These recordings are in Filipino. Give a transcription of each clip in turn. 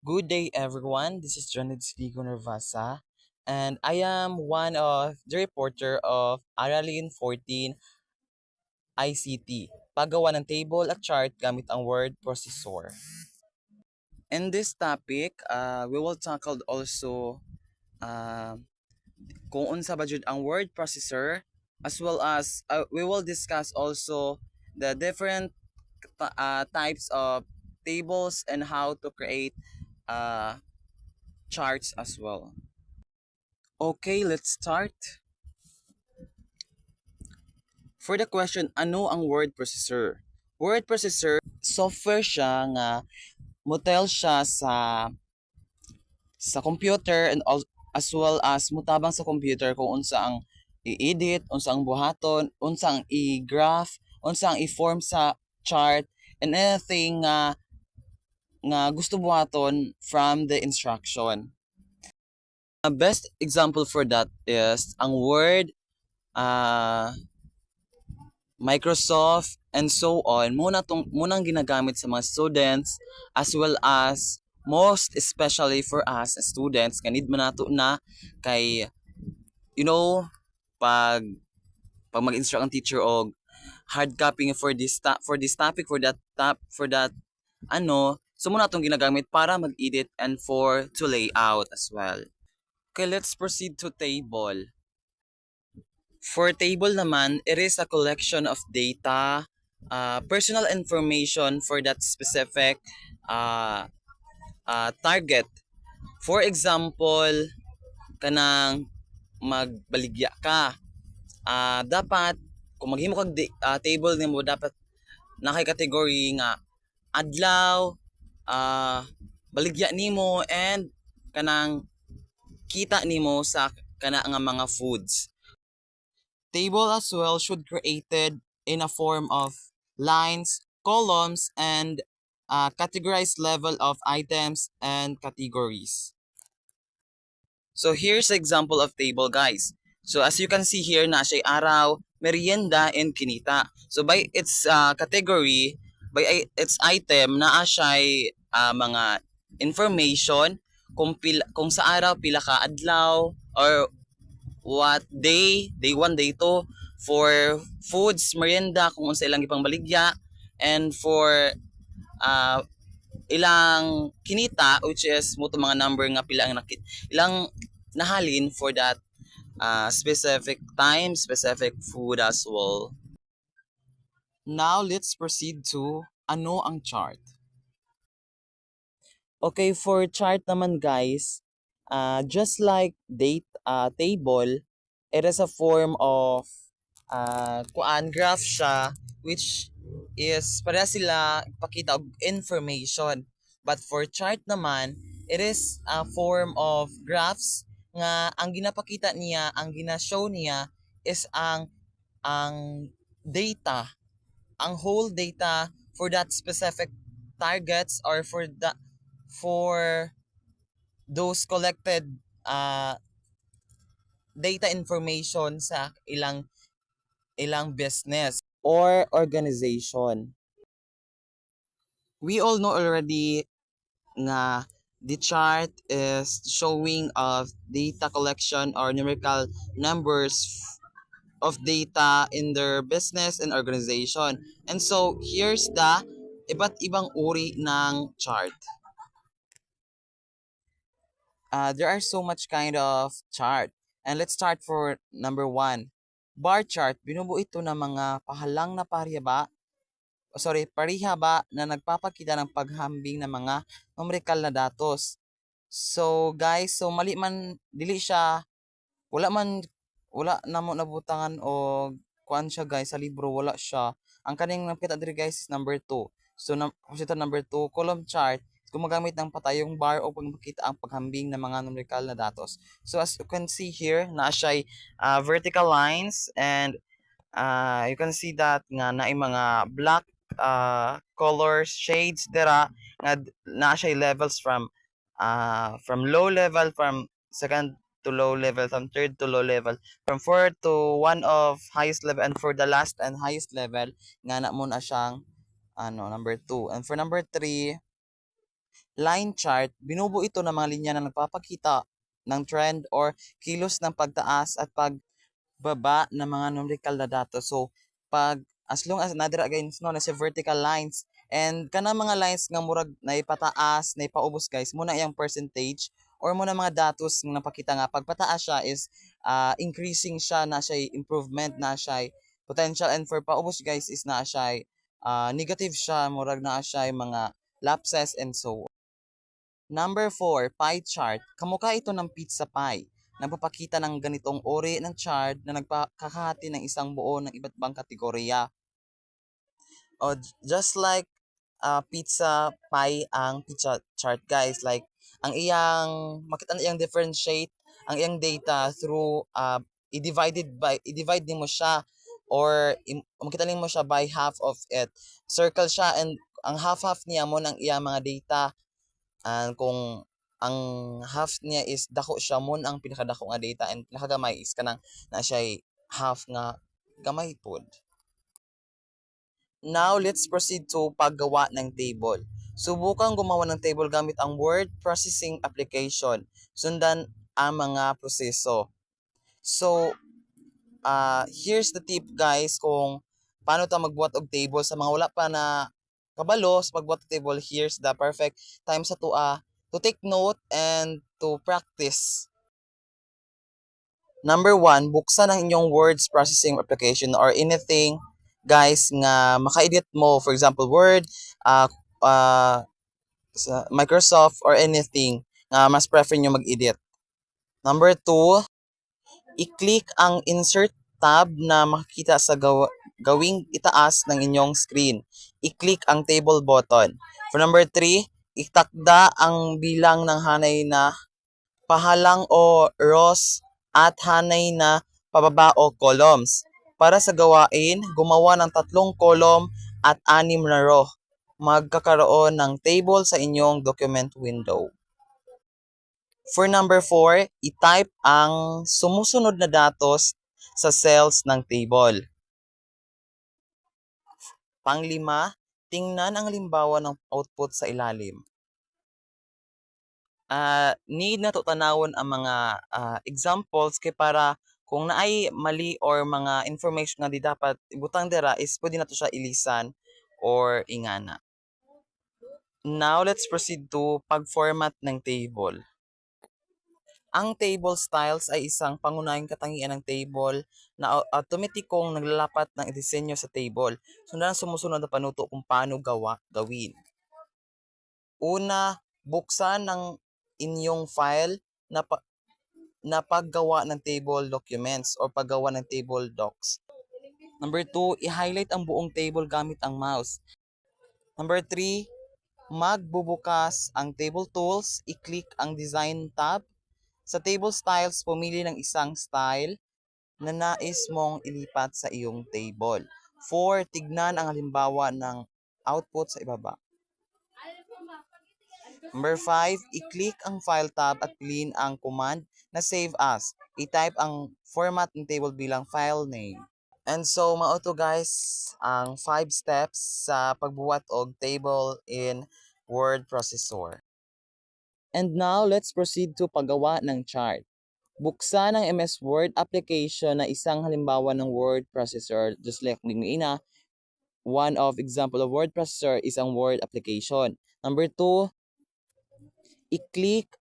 Good day, everyone. This is Jonid Sligo Nervasa, and I am one of the reporter of Aralin 14 ICT. Paggawa ng table at chart gamit ang word processor. In this topic, we will tackle also uh, kung unsa ba jud ang word processor, as well as we will discuss also the different types of tables and how to create uh, charts as well. Okay, let's start. For the question, ano ang word processor? Word processor, software siya nga motel siya sa computer and as well as mutabang sa computer kung unsa ang i-edit, unsa ang buhaton, unsa ang i-graph, unsa ang i-form sa chart, and anything nga gusto buhaton from the instruction. A best example for that is ang Word, uh, Microsoft, and so on. Munang ginagamit sa mga students as well as most especially for us as students kanid man nato na kay you know pag mag-instruct ang teacher og hard copying for this topic for that so muna itong ginagamit para mag-edit and for to layout as well. Okay, let's proceed to table. For table naman, it is a collection of data, personal information for that specific uh, target. For example, kanang magbaligya ka. Dapat, kung maghimo kag table nimo dapat nakay category nga adlaw, baligya nimo, and kanang kita nimo sa kana nga mga foods. Table as well should created in a form of lines, columns, and categorized level of items and categories. So here's an example of table, guys. So as you can see here, na siya araw, merienda, and kinita. So by its category, by its item, naa siya mga information kung sa araw pila ka adlaw or what day 1, day 2 for foods, merienda kung unsa ilang ipang baligya, and for uh, ilang kinita which is mo to mga number nga pila ang ilang nahalin for that specific time, specific food as well. Now let's proceed to ano ang chart. Okay, for chart naman guys, just like table, it is a form of kuan graph siya which is para sila ipakita og information. But for chart naman, it is a form of graphs nga ang ginapakita niya, ang gina-show niya is ang data, ang whole data for that specific targets or for those collected data information sa ilang business or organization. We all know already nga the chart is showing of data collection or numerical numbers of data in their business and organization. And so here's the iba't ibang uri ng chart. There are so much kind of chart. And let's start for number 1. Bar chart, binubuo ito ng mga pahalang na pariha ba na nagpapakita ng paghambing ng mga numerical na datos. So guys, so mali man dili siya wala na mo nabutangan o kuan siya guys sa libro, wala siya. Ang kaning nakita diri guys is number 2. So number 2 column chart gumagamit ng patayong bar o pagmakita ang paghambing ng mga numerical na datos. So as you can see here, na siya vertical lines, and you can see that nga na mga black colors shades dera nga na siya levels from low level, from second to low level, from third to low level, from 4 to 1 of highest level, and for the last and highest level nga na mo na siyang number 2. And for number 3, line chart, binubuo ito ng mga linya na nagpapakita ng trend or kilos ng pagtaas at pagbaba ng mga numerical na datos. So, as long as nadira guys no na sa vertical lines and kana mga lines nga murag na ipataas, na ipaubos guys, muna iyang percentage or muna mga datos nga napakita nga pagpataas siya is increasing siya, na siya improvement, na siya potential, and for paubos guys is na siya negative siya, murag na siya mga lapses and so on. Number 4, pie chart. Kamukha ito ng pizza pie. Nagpapakita ng ganitong uri ng chart na nagpakahati ng isang buo ng iba't ibang kategorya. O just like pizza pie ang pizza chart guys, like ang iyang makita na iyang differentiate ang iyang data through i-divide nimo siya or makita nimo siya by half of it. Circle siya and ang half niya mo ng iyang mga data, and kung ang half niya is dako siya mo ang pinakadako nga data and pinakagamay is kanang na siya half nga gamay pod. Now, let's proceed to paggawa ng table. Subukang gumawa ng table gamit ang word processing application. Sundan ang mga proseso. So, here's the tip guys kung paano ta magbuhat og table sa mga wala pa na kabalo sa pagbuhat og table. Here's the perfect time sa to take note and to practice. Number 1, buksan ang inyong words processing application or anything guys nga maka-edit mo, for example Word, sa Microsoft or anything nga mas prefer nyo mag-edit. Number 2, i-click ang insert tab na makikita sa gawing itaas ng inyong screen. I-click ang table button. For number 3, itakda ang bilang ng hanay na pahalang o rows at hanay na pababa o columns. Para sa gawain, gumawa ng 3 column at 6 na row. Magkakaroon ng table sa inyong document window. For number 4, i-type ang sumusunod na datos sa cells ng table. Pang-5, tingnan ang halimbawa ng output sa ilalim. Need na to tanawon ang mga examples kay para kung naay mali or mga information nga di dapat ibutang dira is pwede na to siya ilisan or ingana. Now, let's proceed to pag-format ng table. Ang table styles ay isang pangunahing katangian ng table na automatikong naglalapat ng disenyo sa table. Sundan ang sumusunod na panuto kung paano gawin. Una, buksan ng inyong file na paggawa ng table documents or paggawa ng table docs. Number 2, i-highlight ang buong table gamit ang mouse. Number 3, magbubukas ang table tools, i-click ang design tab. Sa table styles, pumili ng isang style na nais mong ilipat sa iyong table. 4, tignan ang halimbawa ng output sa ibaba. Number 5, i-click ang file tab at piliin ang command na save as. I-type ang format ng table bilang file name. And so, mao to guys ang 5 steps sa pagbuhat og table in word processor. And now, let's proceed to paggawa ng chart. Buksan ang MS Word application na isang halimbawa ng word processor. Just like nina, one of example of word processor is ang word application. Number 2, i-click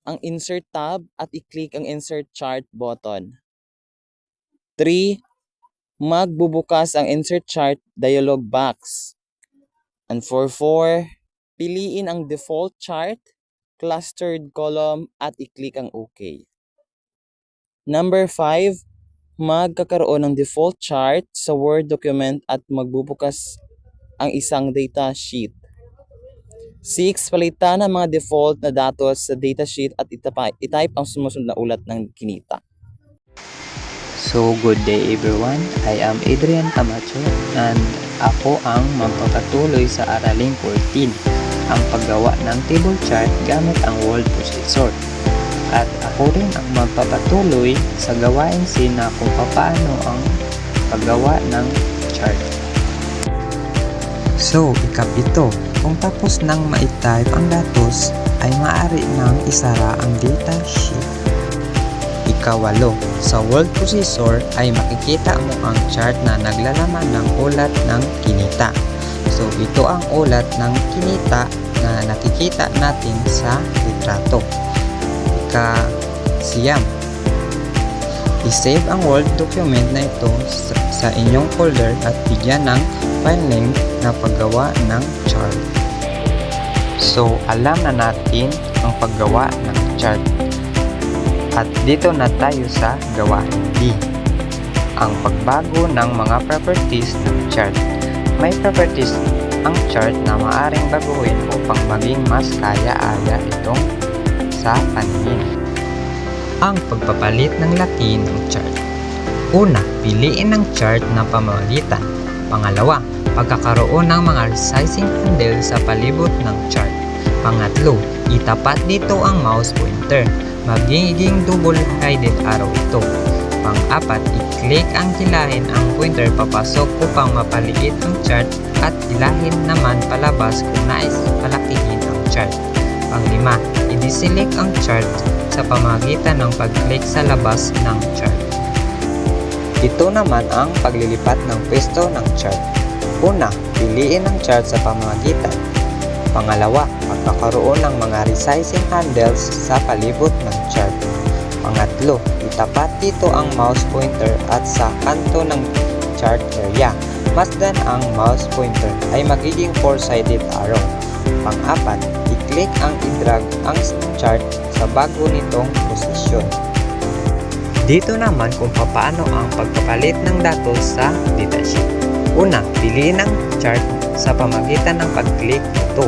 ang insert tab at i-click ang insert chart button. 3, magbubukas ang insert chart dialog box. And for 4, piliin ang default chart, clustered column at i-click ang OK. Number 5, magkakaroon ng default chart sa Word document at magbubukas ang isang data sheet. 6, palitan ang mga default na datos sa datasheet at i-type ang sumusunod na ulat ng kinita. So, good day everyone. I am Adrian Camacho and ako ang magpapatuloy sa Araling 14, ang paggawa ng table chart gamit ang word processor. At ako rin ang magpapatuloy sa gawain na kung paano ang paggawa ng chart. So, ikapito, kung tapos nang ma-type ang datos, ay maaari nang isara ang datasheet. Ikawalo, sa word processor ay makikita mo ang chart na naglalaman ng ulat ng kinita. So, ito ang ulat ng kinita na nakikita natin sa litrato. Ikasiyam, i-save ang Word document na ito sa inyong folder at bigyan ng file name na paggawa ng chart. So, alam na natin ang paggawa ng chart. At dito na tayo sa gawain D, ang pagbago ng mga properties ng chart. May properties ang chart na maaaring baguhin upang maging mas kaya-aya itong sa paningin. Ang pagpapalit ng laki ng chart. Una, piliin ang chart na pamamagitan. Pangalawa, pagkakaroon ng mga resizing handle sa palibot ng chart. Pangatlo, itapat dito ang mouse pointer. Magiging double-sided arrow ito. Pang-apat, i-click ang hilahin ang pointer papasok upang mapaliit ang chart at hilahin naman palabas kung nais palakihin ang chart. Pang-lima, i-deselect ang chart sa pamamagitan ng pag-click sa labas ng chart. Ito naman ang paglilipat ng pwesto ng chart. Una, piliin ang chart sa pamamagitan. Pangalawa, pagkakaroon ng mga resizing handles sa palibot ng chart. Pangatlo, itapat dito ang mouse pointer at sa kanto ng chart area. Masdan ang mouse pointer ay magiging 4-sided arrow. Pang-apat, i-click ang i-drag ang chart sa bago nitong posisyon. Dito naman kung paano ang pagpapalit ng datos sa datasheet. Una, piliin ang chart sa pamamagitan ng pag-click nito.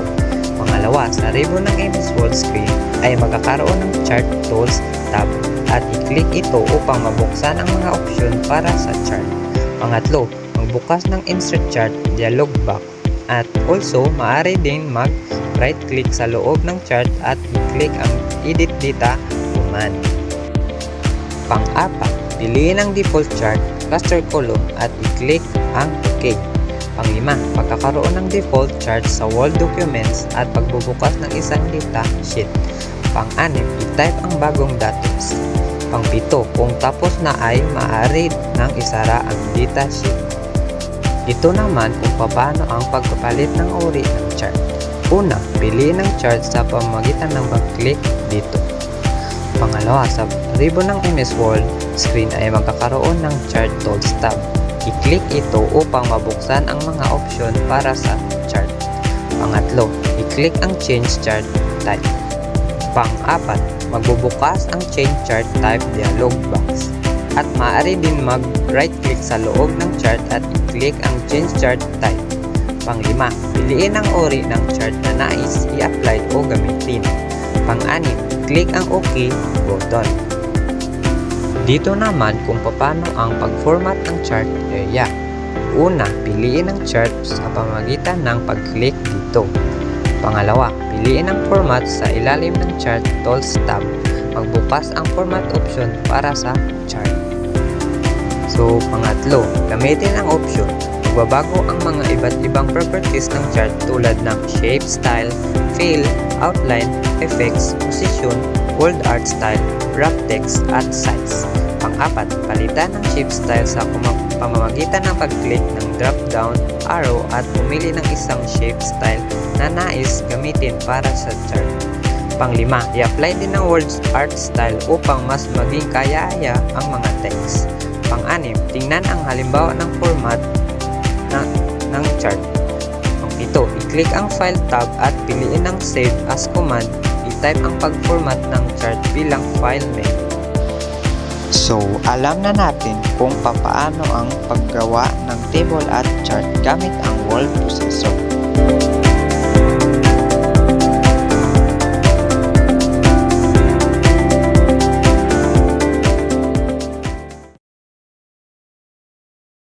Pangalawa, sa ribbon ng MS Word screen ay magkakaroon ng Chart Tools tab at i-click ito upang mabuksan ang mga opsyon para sa chart. Pangatlo, magbukas ng Insert Chart dialog box at also maaari din mag-right click sa loob ng chart at i-click ang Edit Data command. Pang-apat, piliin ang default chart cluster column at i-click ang OK. Pang-lima, pagkakaroon ng default chart sa Word documents at pagbubukas ng isang data sheet. Pang-anim, i-type ang bagong datos. Pang-pito, kung tapos na ay maaari nang isara ang data sheet. Ito naman kung paano ang pagpapalit ng uri ng chart. Una, piliin ang chart sa pamamagitan ng pag-click dito. Pangalawa, sa ribbon ng MS Word screen ay magkakaroon ng Chart Tools tab. I-click ito upang mabuksan ang mga opsyon para sa chart. Pangatlo, i-click ang Change Chart Type. Pang-apat, magbubukas ang Change Chart Type dialog box. At maaari din mag-right click sa loob ng chart at i-click ang Change Chart Type. Pang-lima, piliin ang uri ng chart na nais i-apply o gamitin. Pang-anim, click ang OK button. Dito naman kung paano ang pag-format ng chart area. Una, piliin ang chart sa pamamagitan ng pag-click dito. Pangalawa, piliin ang format sa ilalim ng Chart Tools tab. Magbukas ang format option para sa chart. So, pangatlo, gamitin ang option. Magbabago ang mga iba't ibang properties ng chart tulad ng shape, style, fill, outline, effects, position, world art style, wrap text, at size. Pang-apat, palitan ng shape style sa pamamagitan ng pag-click ng drop-down arrow at pumili ng isang shape style na nais gamitin para sa chart. Pang-lima, i-apply din ng world art style upang mas maging kaya-aya ang mga text. Pang-anim, tingnan ang halimbawa ng format ng chart. Pang-pito, i-click ang File tab at piliin ang Save as Command. I-type ang pag-format ng chart bilang file name. So, alam na natin kung paano ang paggawa ng table at chart gamit ang Word processor.